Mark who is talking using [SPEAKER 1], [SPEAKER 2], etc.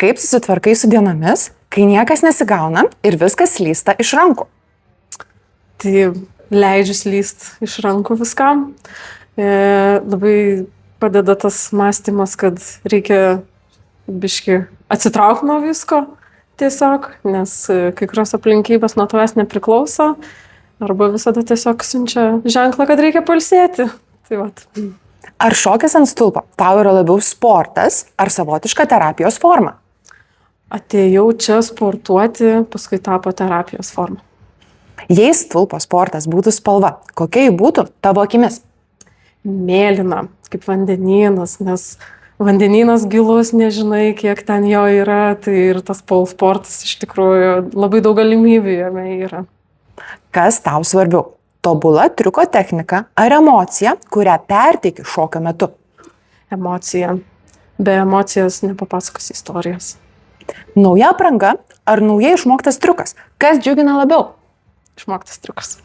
[SPEAKER 1] Kaip susitvarkai su dienomis, kai niekas nesigauna ir viskas slysta iš rankų?
[SPEAKER 2] Tai leidžiu slyst iš rankų viskam. Labai padeda tas mąstymas, kad reikia biški atsitraukti nuo visko tiesiog, nes kai kurios aplinkybės nuo tavęs nepriklauso, arba visada tiesiog siunčia ženklą, kad reikia pailsėti. Tai vat.
[SPEAKER 1] Ar šokis ant stulpo tau yra labiau sportas ar savotiška terapijos forma?
[SPEAKER 2] Atėjau čia sportuoti, paskui tapo terapijos forma.
[SPEAKER 1] Jei stulpo sportas būtų spalva, kokia ji būtų tavo akimis?
[SPEAKER 2] Mėlyna, kaip vandenynas, nes vandenynas gilus, nežinai, kiek ten jo yra, tai ir tas sportas iš tikrųjų labai daug galimybių jame yra.
[SPEAKER 1] Kas tau svarbiau? Tobula triuko technika ar emocija, kurią perteiki šokio metu?
[SPEAKER 2] Emocija. Be emocijos nepapasakos istorijos.
[SPEAKER 1] Nauja apranga ar naujai išmoktas triukas? Kas džiugina labiau?
[SPEAKER 2] Išmoktas triukas.